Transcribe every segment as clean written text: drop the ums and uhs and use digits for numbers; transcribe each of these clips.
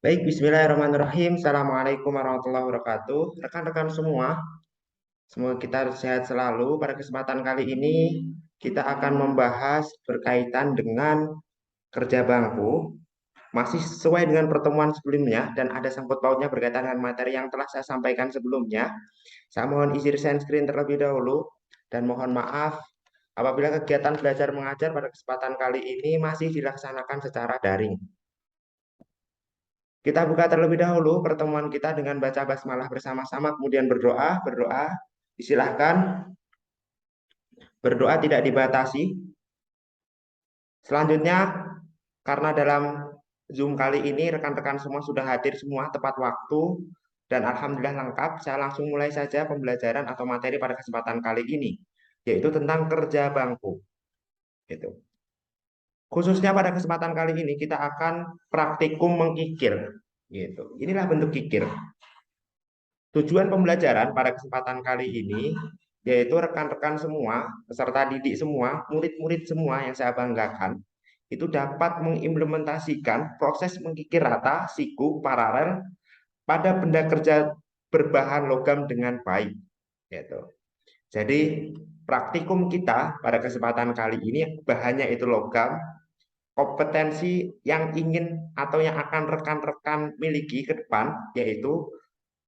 Baik, bismillahirrahmanirrahim. Assalamualaikum warahmatullahi wabarakatuh. Rekan-rekan semua, semoga kita sehat selalu. Pada kesempatan kali ini, kita akan membahas berkaitan dengan kerja bangku. Masih sesuai dengan pertemuan sebelumnya, dan ada sangkut pautnya berkaitan dengan materi yang telah saya sampaikan sebelumnya. Saya mohon izin share screen terlebih dahulu, dan mohon maaf apabila kegiatan belajar mengajar pada kesempatan kali ini masih dilaksanakan secara daring. Kita buka terlebih dahulu pertemuan kita dengan baca basmalah bersama-sama, kemudian berdoa. Berdoa, disilahkan. Berdoa tidak dibatasi. Selanjutnya, karena dalam Zoom kali ini rekan-rekan semua sudah hadir semua tepat waktu dan alhamdulillah lengkap, saya langsung mulai saja pembelajaran atau materi pada kesempatan kali ini, yaitu tentang kerja bangku. Gitu. Khususnya pada kesempatan kali ini kita akan praktikum mengkikir. Gitu. Inilah bentuk kikir. Tujuan pembelajaran pada kesempatan kali ini yaitu rekan-rekan semua, peserta didik semua, murid-murid semua yang saya banggakan, itu dapat mengimplementasikan proses mengkikir rata, siku, paralel pada benda kerja berbahan logam dengan baik. Gitu. Jadi praktikum kita pada kesempatan kali ini bahannya itu logam, kompetensi yang ingin atau yang akan rekan-rekan miliki ke depan yaitu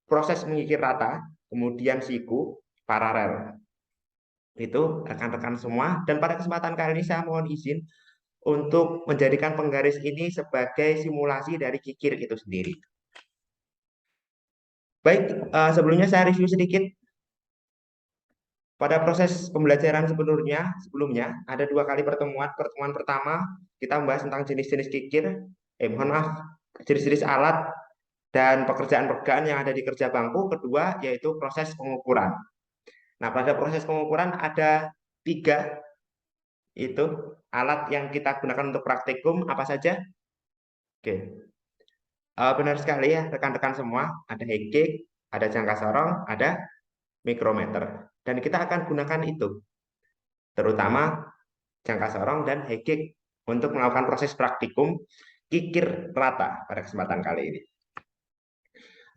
proses mengikir rata, kemudian siku, paralel. Itu rekan-rekan semua. Dan pada kesempatan kali ini saya mohon izin untuk menjadikan penggaris ini sebagai simulasi dari kikir itu sendiri. Baik, sebelumnya saya review sedikit. Pada proses pembelajaran sebelumnya ada dua kali pertemuan. Pertemuan pertama kita membahas tentang jenis-jenis kikir, mohon maaf, jenis-jenis alat dan pekerjaan-pekerjaan yang ada di kerja bangku. Kedua yaitu proses pengukuran. Nah, pada proses pengukuran ada tiga itu alat yang kita gunakan untuk praktikum apa saja? Oke, benar sekali ya rekan-rekan semua. Ada hekik, ada jangka sorong, ada mikrometer. Dan kita akan gunakan itu, terutama jangka sorong dan hekik untuk melakukan proses praktikum kikir rata pada kesempatan kali ini.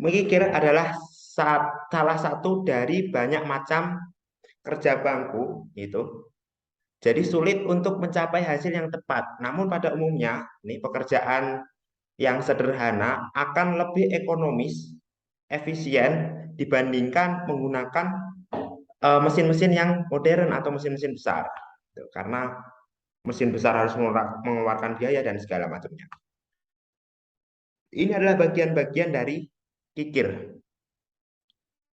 Mengikir adalah salah satu dari banyak macam kerja bangku itu. Jadi sulit untuk mencapai hasil yang tepat. Namun pada umumnya, ini pekerjaan yang sederhana akan lebih ekonomis, efisien dibandingkan menggunakan mesin-mesin yang modern atau mesin-mesin besar. Karena mesin besar harus mengeluarkan biaya dan segala macamnya. Ini adalah bagian-bagian dari kikir.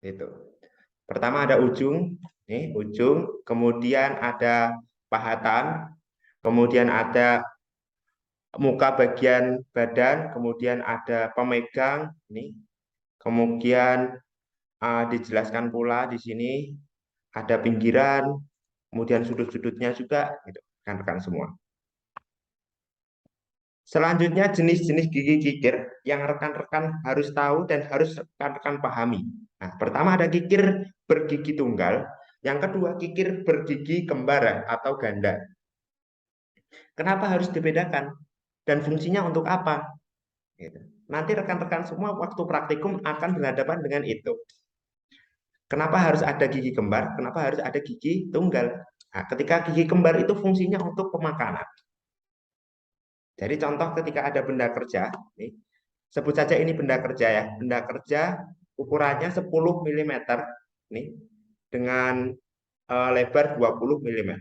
Itu. Pertama ada ujung, nih ujung, kemudian ada pahatan, kemudian ada muka bagian badan, kemudian ada pemegang, nih, kemudian dijelaskan pula di sini ada pinggiran, kemudian sudut-sudutnya juga, gitu, rekan-rekan semua. Selanjutnya jenis-jenis gigi kikir yang rekan-rekan harus tahu dan harus rekan-rekan pahami. Nah, pertama ada kikir bergigi tunggal, yang kedua kikir bergigi kembar atau ganda. Kenapa harus dibedakan? Dan fungsinya untuk apa? Gitu. Nanti rekan-rekan semua waktu praktikum akan berhadapan dengan itu. Kenapa harus ada gigi kembar? Kenapa harus ada gigi tunggal? Nah, ketika gigi kembar itu fungsinya untuk pemakanan. Jadi contoh ketika ada benda kerja, nih, sebut saja ini benda kerja ya. Benda kerja ukurannya 10 mm nih, dengan lebar 20 mm.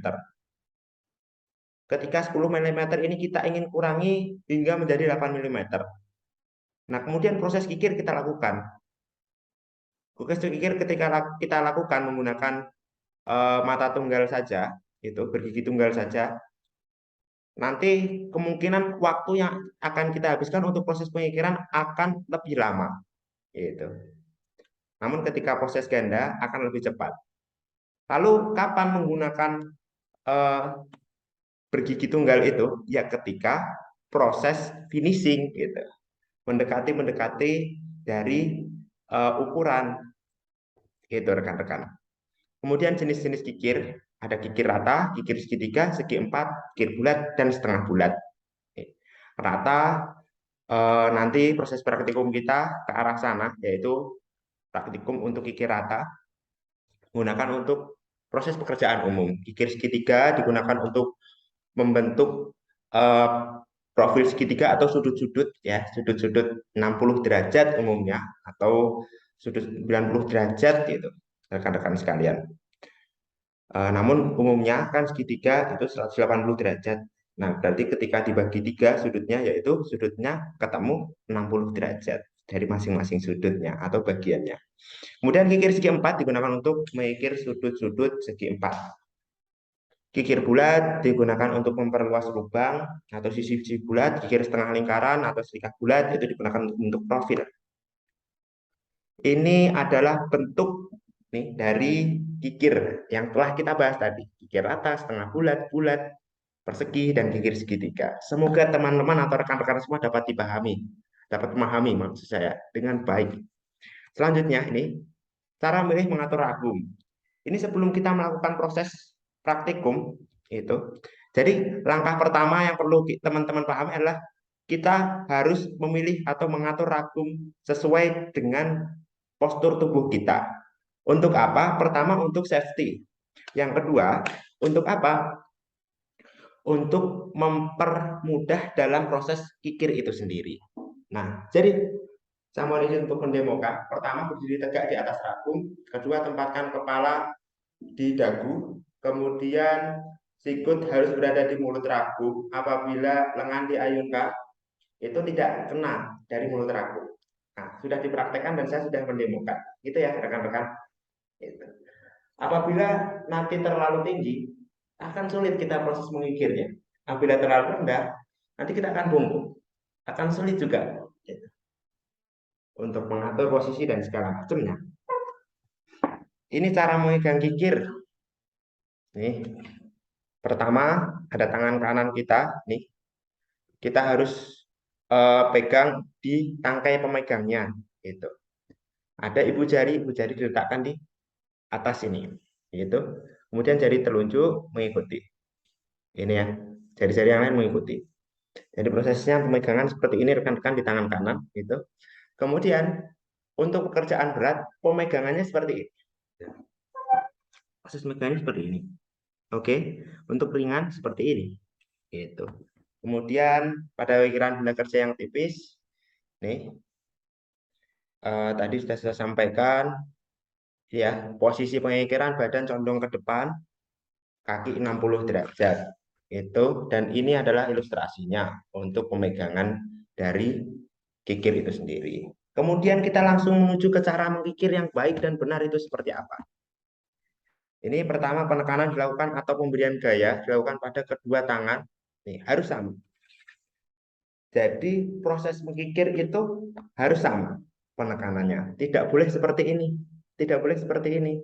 Ketika 10 mm ini kita ingin kurangi hingga menjadi 8 mm. Nah, kemudian proses kikir kita lakukan. Proses kikir ketika kita lakukan menggunakan mata tunggal saja, itu bergigi tunggal saja, nanti kemungkinan waktu yang akan kita habiskan untuk proses pengikiran akan lebih lama. Gitu. Namun ketika proses ganda akan lebih cepat. Lalu kapan menggunakan eh, bergigi tunggal itu? Ya ketika proses finishing gitu. Mendekati dari ukuran gitu rekan-rekan. Kemudian jenis-jenis kikir, ada kikir rata, kikir segitiga, segi empat, kikir bulat, dan setengah bulat. Rata nanti proses praktikum kita ke arah sana, yaitu praktikum untuk kikir rata digunakan untuk proses pekerjaan umum. Kikir segitiga digunakan untuk membentuk eh, profil segitiga atau sudut-sudut ya, sudut-sudut 60 derajat umumnya atau sudut 90 derajat gitu, rekan-rekan sekalian. Namun umumnya kan segitiga itu 180 derajat. Nah, berarti ketika dibagi tiga sudutnya yaitu sudutnya ketemu 60 derajat dari masing-masing sudutnya atau bagiannya. Kemudian kikir segi empat digunakan untuk mengikir sudut-sudut segi empat. Kikir bulat digunakan untuk memperluas lubang atau sisi-sisi bulat. Kikir setengah lingkaran atau serikat bulat itu digunakan untuk profil. Ini adalah bentuk nih dari kikir yang telah kita bahas tadi. Kikir rata, setengah bulat, bulat, persegi, dan kikir segitiga. Semoga teman-teman atau rekan-rekan semua dapat memahami maksud saya dengan baik. Selanjutnya ini cara memilih mengatur ragum. Ini sebelum kita melakukan proses praktikum itu. Jadi langkah pertama yang perlu teman-teman pahami adalah kita harus memilih atau mengatur ragum sesuai dengan postur tubuh kita. Untuk apa? Pertama untuk safety. Yang kedua, untuk apa? Untuk mempermudah dalam proses kikir itu sendiri. Nah, jadi sama ini untuk mendemokan. Pertama, berdiri tegak di atas ragum. Kedua, tempatkan kepala di dagu. Kemudian, sikut harus berada di mulut ragum. Apabila lengan diayunkan, itu tidak kena dari mulut ragum. Nah, sudah dipraktekkan dan saya sudah mendemokan. Gitu ya, rekan-rekan. Gitu. Apabila nanti terlalu tinggi, akan sulit kita proses mengikirnya. Apabila terlalu rendah, nanti kita akan bungkuk. Akan sulit juga gitu, untuk mengatur posisi dan segala macamnya. Ini cara memegang kikir. Nih, pertama ada tangan kanan kita. Nih, kita harus pegang di tangkai pemegangnya. Gitu. Ada ibu jari diletakkan di atas ini. Gitu. Kemudian jari telunjuk mengikuti. Ini ya, jari-jari yang lain mengikuti. Jadi prosesnya pemegangan seperti ini rekan-rekan di tangan kanan. Gitu. Kemudian untuk pekerjaan berat, pemegangannya seperti ini. Proses megangnya seperti ini. Oke, untuk ringan seperti ini. Gitu. Kemudian pada pikiran benda kerja yang tipis, nih tadi sudah saya sampaikan, ya posisi pengikiran badan condong ke depan, kaki 60 derajat. Itu dan ini adalah ilustrasinya untuk pemegangan dari kikir itu sendiri. Kemudian kita langsung menuju ke cara mengkikir yang baik dan benar itu seperti apa. Ini pertama penekanan dilakukan atau pemberian gaya dilakukan pada kedua tangan. Nih, harus sama. Jadi proses mengkikir itu harus sama penekanannya. Tidak boleh seperti ini. Tidak boleh seperti ini.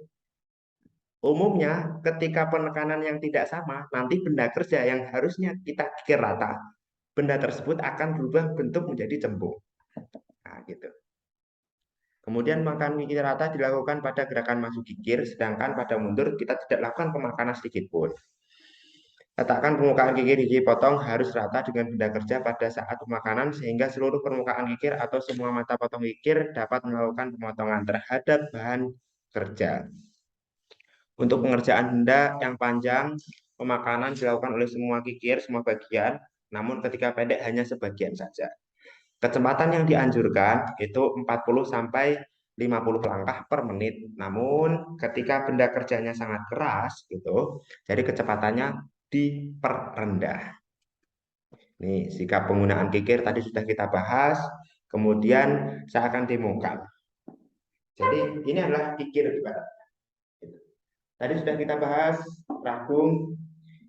Umumnya ketika penekanan yang tidak sama, nanti benda kerja yang harusnya kita kikir rata, benda tersebut akan berubah bentuk menjadi cembung. Nah, gitu. Kemudian makan kikir rata dilakukan pada gerakan masuk kikir, sedangkan pada mundur kita tidak lakukan pemakanan sedikit pun. Letakkan permukaan kikir gigi potong harus rata dengan benda kerja pada saat pemakanan sehingga seluruh permukaan kikir atau semua mata potong kikir dapat melakukan pemotongan terhadap bahan kerja. Untuk pengerjaan benda yang panjang, pemakanan dilakukan oleh semua kikir, semua bagian, namun ketika pendek hanya sebagian saja. Kecepatan yang dianjurkan itu 40 sampai 50 langkah per menit. Namun ketika benda kerjanya sangat keras gitu, jadi kecepatannya diperrendah. Nih, sikap penggunaan kikir tadi sudah kita bahas. Kemudian saya akan demokan. Jadi ini adalah kikir ibarat. Tadi sudah kita bahas ragum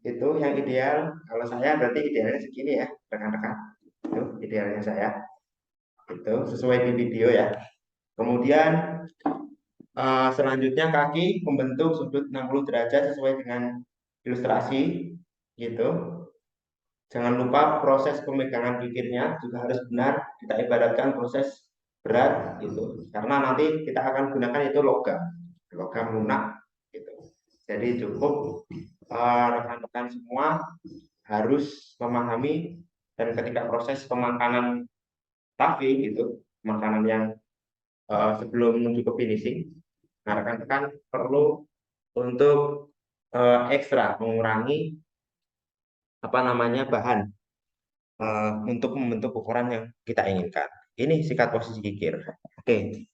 itu yang ideal. Kalau saya berarti idealnya segini ya, rekan-rekan. Itu idealnya saya. Itu sesuai di video ya. Kemudian selanjutnya kaki membentuk sudut 60 derajat sesuai dengan ilustrasi gitu. Jangan lupa proses pemegangan kikirnya juga harus benar. Kita ibaratkan proses berat gitu. Karena nanti kita akan gunakan itu logam lunak gitu. Jadi cukup rekan-rekan semua harus memahami dan ketika proses pemakanan tapi gitu makanan yang sebelum menuju ke finishing, nah rekan-rekan perlu untuk ekstra mengurangi apa namanya bahan untuk membentuk ukuran yang kita inginkan. Ini sikat posisi kikir. Oke,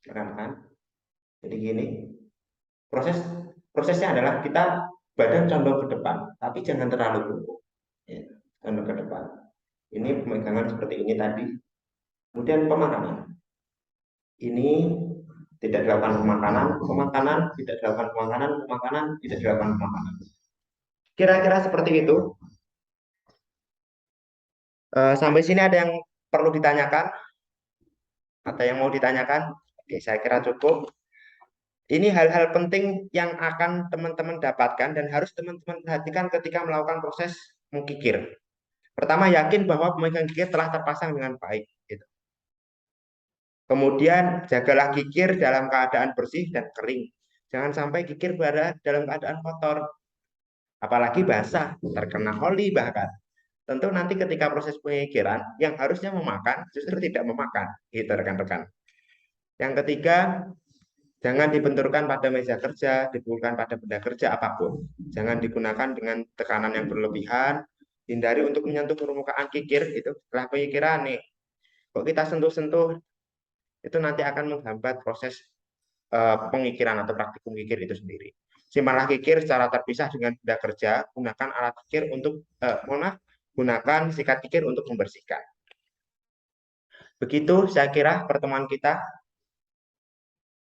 rekan-rekan. Jadi gini, proses prosesnya adalah kita badan condong ke depan, tapi jangan terlalu bungkuk. Ya, condong ke depan. Ini pemegangan seperti ini tadi. Kemudian pemakanan. Ini tidak dilakukan pemakanan, pemakanan, tidak dilakukan pemakanan, pemakanan, tidak dilakukan pemakanan. Kira-kira seperti itu. Sampai sini ada yang perlu ditanyakan? Ada yang mau ditanyakan? Oke, saya kira cukup. Ini hal-hal penting yang akan teman-teman dapatkan dan harus teman-teman perhatikan ketika melakukan proses mengkikir. Pertama, yakin bahwa pemegang kikir telah terpasang dengan baik. Gitu. Kemudian, jagalah kikir dalam keadaan bersih dan kering. Jangan sampai kikir berada dalam keadaan kotor, apalagi basah, terkena oli bahkan. Tentu nanti ketika proses pengikiran, yang harusnya memakan justru tidak memakan. Gitu rekan-rekan. Yang ketiga, jangan dibenturkan pada meja kerja, dipukulkan pada benda kerja apapun. Jangan digunakan dengan tekanan yang berlebihan. Hindari untuk menyentuh permukaan kikir itu setelah pengikiran nih. Kok kita sentuh-sentuh itu nanti akan menghambat proses pengikiran atau praktikum kikir itu sendiri. Simpanlah kikir secara terpisah dengan benda kerja. Gunakan alat kikir untuk gunakan sikat kikir untuk membersihkan. Begitu saya kira pertemuan kita.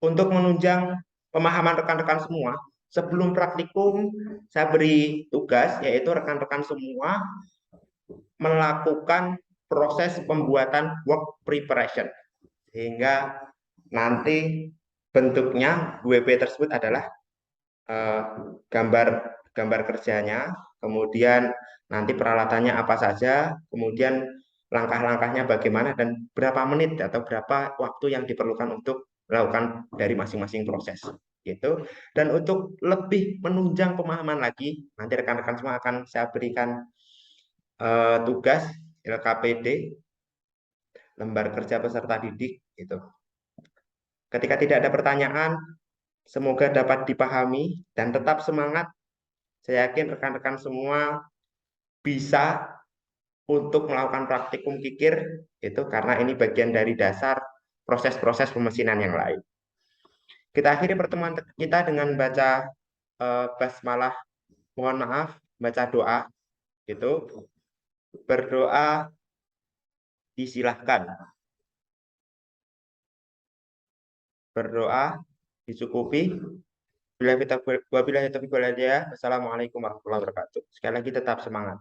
Untuk menunjang pemahaman rekan-rekan semua, sebelum praktikum saya beri tugas yaitu rekan-rekan semua melakukan proses pembuatan work preparation sehingga nanti bentuknya WP tersebut adalah eh, gambar gambar kerjanya, kemudian nanti peralatannya apa saja, kemudian langkah-langkahnya bagaimana dan berapa menit atau berapa waktu yang diperlukan untuk melakukan dari masing-masing proses gitu. Dan untuk lebih menunjang pemahaman lagi, nanti rekan-rekan semua akan saya berikan tugas LKPD, lembar kerja peserta didik gitu. Ketika tidak ada pertanyaan, semoga dapat dipahami dan tetap semangat. Saya yakin rekan-rekan semua bisa untuk melakukan praktikum kikir itu karena ini bagian dari dasar proses-proses pemesinan yang lain. Kita akhiri pertemuan kita dengan baca basmalah, mohon maaf, baca doa itu berdoa disilahkan. Berdoa dicukupi. Wabillahi taufiq wal hidayah. Wassalamualaikum warahmatullahi wabarakatuh. Sekali lagi tetap semangat.